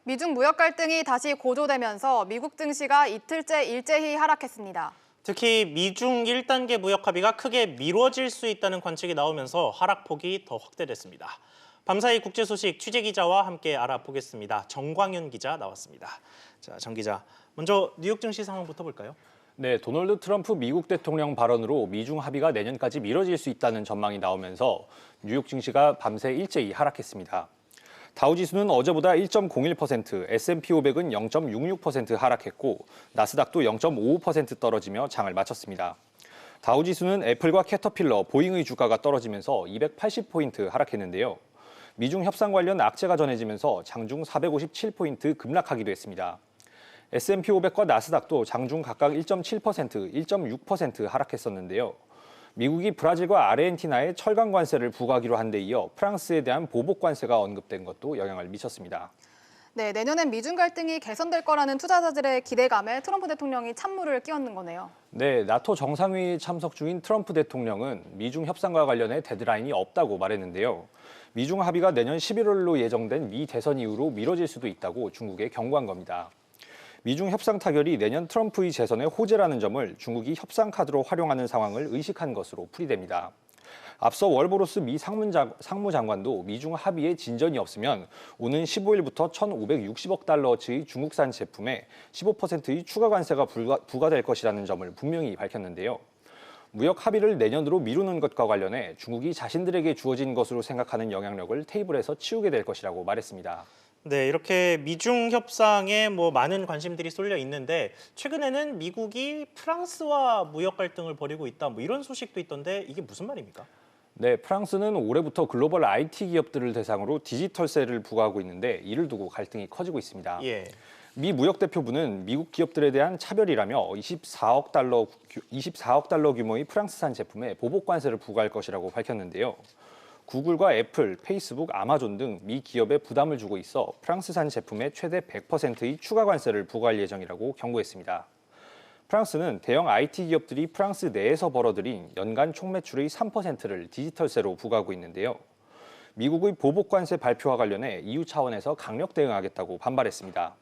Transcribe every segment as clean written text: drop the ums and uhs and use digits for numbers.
미중 무역 갈등이 다시 고조되면서 미국 증시가 이틀째 일제히 하락했습니다. 특히 미중 1단계 무역 합의가 크게 미뤄질 수 있다는 관측이 나오면서 하락폭이 더 확대됐습니다. 밤사이 국제 소식 취재 기자와 함께 알아보겠습니다. 정광윤 기자 나왔습니다. 자, 정 기자, 먼저 뉴욕 증시 상황부터 볼까요? 네, 도널드 트럼프 미국 대통령 발언으로 미중 합의가 내년까지 미뤄질 수 있다는 전망이 나오면서 뉴욕 증시가 밤새 일제히 하락했습니다. 다우지수는 어제보다 1.01%, S&P 500은 0.66% 하락했고 나스닥도 0.55% 떨어지며 장을 마쳤습니다. 다우지수는 애플과 캐터필러, 보잉의 주가가 떨어지면서 280포인트 하락했는데요. 미중 협상 관련 악재가 전해지면서 장중 457포인트 급락하기도 했습니다. S&P 500과 나스닥도 장중 각각 1.7%, 1.6% 하락했었는데요. 미국이 브라질과 아르헨티나에 철강 관세를 부과하기로 한 데 이어 프랑스에 대한 보복 관세가 언급된 것도 영향을 미쳤습니다. 네, 내년엔 미중 갈등이 개선될 거라는 투자자들의 기대감에 트럼프 대통령이 찬물을 끼얹는 거네요. 네, 나토 정상회의에 참석 중인 트럼프 대통령은 미중 협상과 관련해 데드라인이 없다고 말했는데요. 미중 합의가 내년 11월로 예정된 미 대선 이후로 미뤄질 수도 있다고 중국에 경고한 겁니다. 미중 협상 타결이 내년 트럼프의 재선의 호재라는 점을 중국이 협상 카드로 활용하는 상황을 의식한 것으로 풀이됩니다. 앞서 월보로스 미 상무장관도 미중 합의에 진전이 없으면 오는 15일부터 1,560억 달러어치의 중국산 제품에 15%의 추가 관세가 부과될 것이라는 점을 분명히 밝혔는데요. 무역 합의를 내년으로 미루는 것과 관련해 중국이 자신들에게 주어진 것으로 생각하는 영향력을 테이블에서 치우게 될 것이라고 말했습니다. 네, 이렇게 미중 협상에 많은 관심들이 쏠려 있는데 최근에는 미국이 프랑스와 무역 갈등을 벌이고 있다 이런 소식도 있던데 이게 무슨 말입니까? 네, 프랑스는 올해부터 글로벌 IT 기업들을 대상으로 디지털세를 부과하고 있는데 이를 두고 갈등이 커지고 있습니다. 예. 미 무역대표부는 미국 기업들에 대한 차별이라며 24억 달러 규모의 프랑스산 제품에 보복 관세를 부과할 것이라고 밝혔는데요. 구글과 애플, 페이스북, 아마존 등 미 기업에 부담을 주고 있어 프랑스산 제품에 최대 100%의 추가 관세를 부과할 예정이라고 경고했습니다. 프랑스는 대형 IT 기업들이 프랑스 내에서 벌어들인 연간 총매출의 3%를 디지털세로 부과하고 있는데요. 미국의 보복 관세 발표와 관련해 EU 차원에서 강력 대응하겠다고 반발했습니다.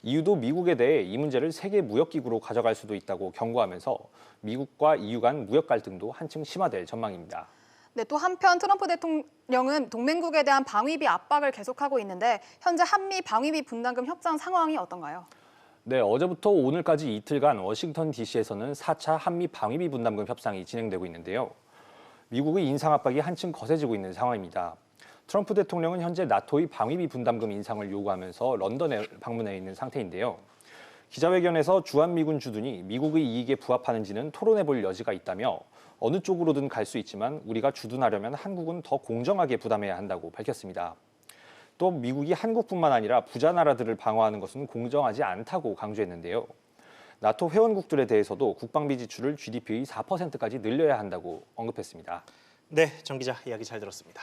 EU도 미국에 대해 이 문제를 세계 무역기구로 가져갈 수도 있다고 경고하면서 미국과 EU 간 무역 갈등도 한층 심화될 전망입니다. 네, 또 한편 트럼프 대통령은 동맹국에 대한 방위비 압박을 계속하고 있는데 현재 한미 방위비 분담금 협상 상황이 어떤가요? 네, 어제부터 오늘까지 이틀간 워싱턴 DC에서는 4차 한미 방위비 분담금 협상이 진행되고 있는데요. 미국의 인상 압박이 한층 거세지고 있는 상황입니다. 트럼프 대통령은 현재 나토의 방위비 분담금 인상을 요구하면서 런던에 방문해 있는 상태인데요. 기자회견에서 주한미군 주둔이 미국의 이익에 부합하는지는 토론해 볼 여지가 있다며 어느 쪽으로든 갈 수 있지만 우리가 주둔하려면 한국은 더 공정하게 부담해야 한다고 밝혔습니다. 또 미국이 한국뿐만 아니라 부자 나라들을 방어하는 것은 공정하지 않다고 강조했는데요. 나토 회원국들에 대해서도 국방비 지출을 GDP의 4%까지 늘려야 한다고 언급했습니다. 네, 정 기자 이야기 잘 들었습니다.